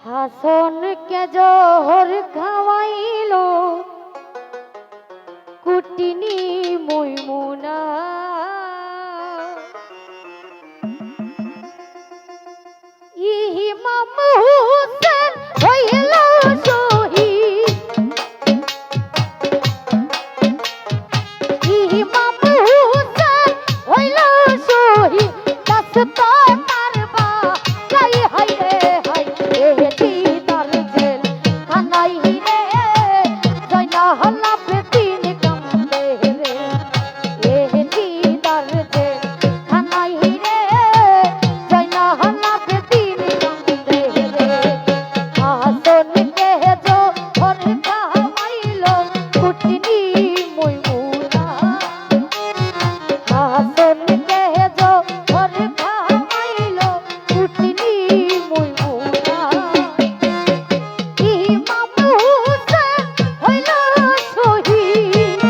হাসনকে জহর খাওয়াইল কুটিনি মইমুনা ইমাম হুসেন হইল শহীদ ইমাম হুসেন হইল শহীদ দস্তা কারবা যাই হাই রে হাই এ দিদার জেল খানাই রে জয়না হল্লা বেদিন কামে রে এ দিদার জেল খানাই রে জয়না হল্লা বেদিন কামে রে হাসন কে জো হর খাওয়াইল কুটনি মইমুনা হাসন কে জো হর খাওয়াইল কুটনি মইমুনা ইমাম হুসেন হইল শহীদ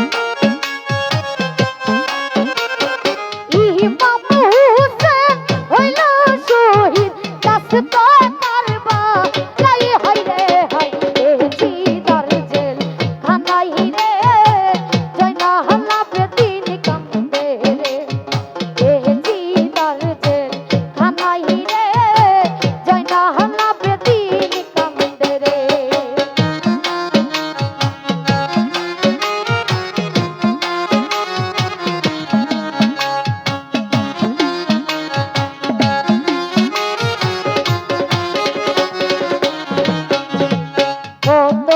ইমাম হুসেন হইল শহীদ দস্তা কারবা যাই হাই রে হাই এ দিদার জেল খানাই রে জয়না হল্লা বেদিন কামে রে এ দিদার জেল খানাই রে জয়না হল্লা বেদিন কামে রে কত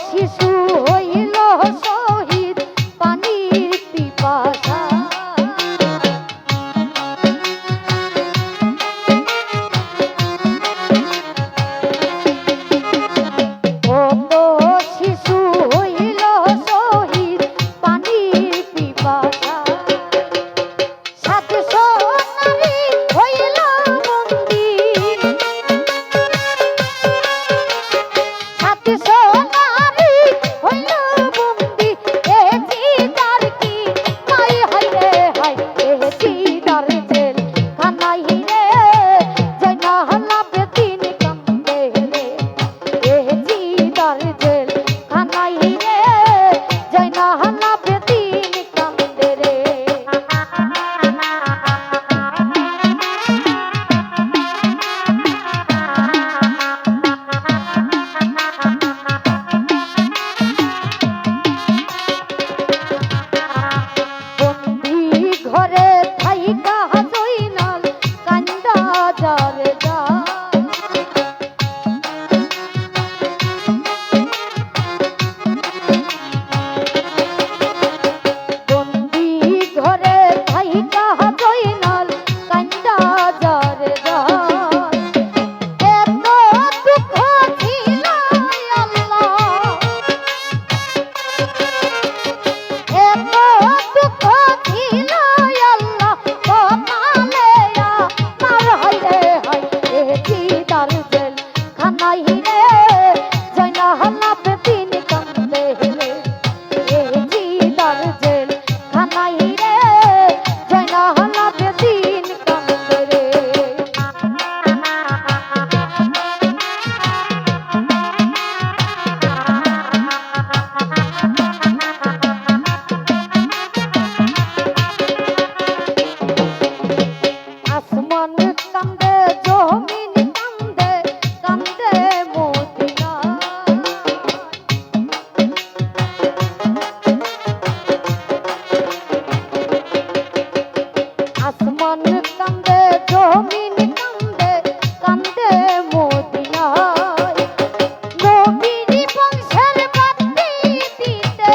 শিশু হইল শহীদ পানির পিপাসা কত শিশু হইল শহীদ পানির পিপাসা সাতশো নারী হইল বন্দী সাতশো নারী হইল বন্দী এ দিদার কি নাই হাই রে হাই এ দিদার জেল খানাই রে জয়না হল্লা বেদিন কামে রে এ দিদার জেল খানাই রে জয়না হল্লা বেদিন কামে রে বন্দি ঘরে থাইকা জয়নাল কান্দা যারে যা বন্দি ঘরে থাইকা জয়নাল কান্দা যারে যা এত দুঃখ ছিল আল্লাহ এত দুঃখ ছিল আল্লাহ কপালে আমার হাই রে হাই এ দিদার জেল খানাই রে জয়না হল্লা বেদিন কামে রে এ দিদার জেল খানাই রে জয়না হল্লা বেদিন কামে রে আসমান কান্দে জমিন কান্দে কান্দে মদিনা আসমান কান্দে জমিন কান্দে কান্দে মদিনা নবীর বংশের বাতি দিতে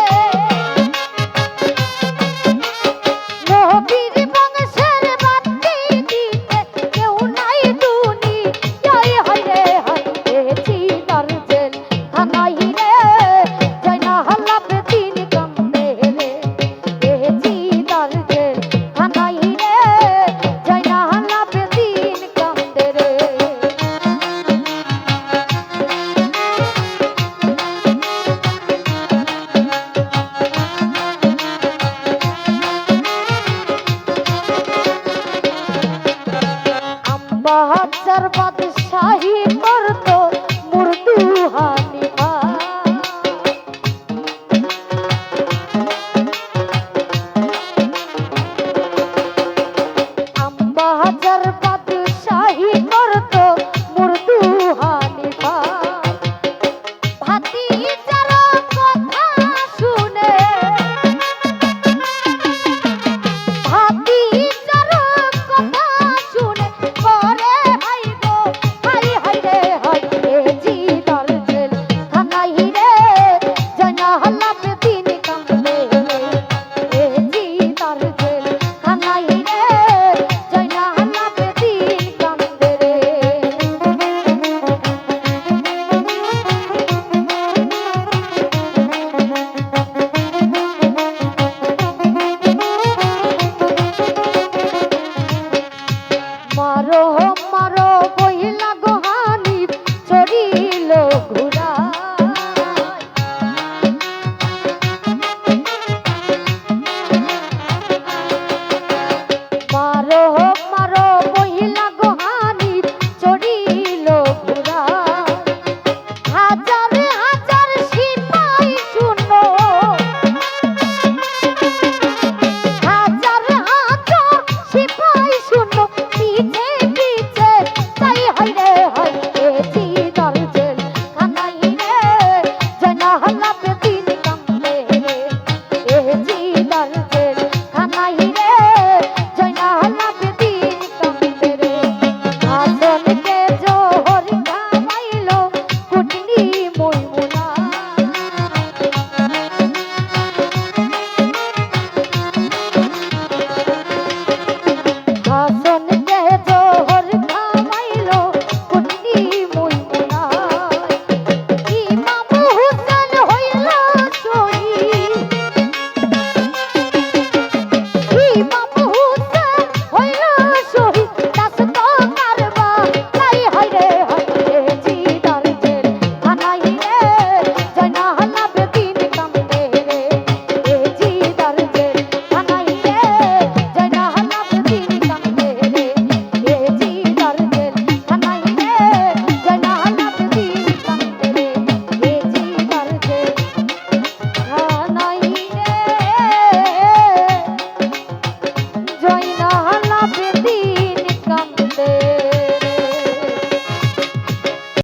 নবীর বংশের বাতি দিতে কেউ নাই দুনিয়ায় হাই রে হাই এ দিদার জেল খানাই রে জয়না হল্লা বেদিন কামে রে এ দিদার জেল খানাই রে জয়না হল্লা বেদিন কামে রে বাহাদুর বাদশাহী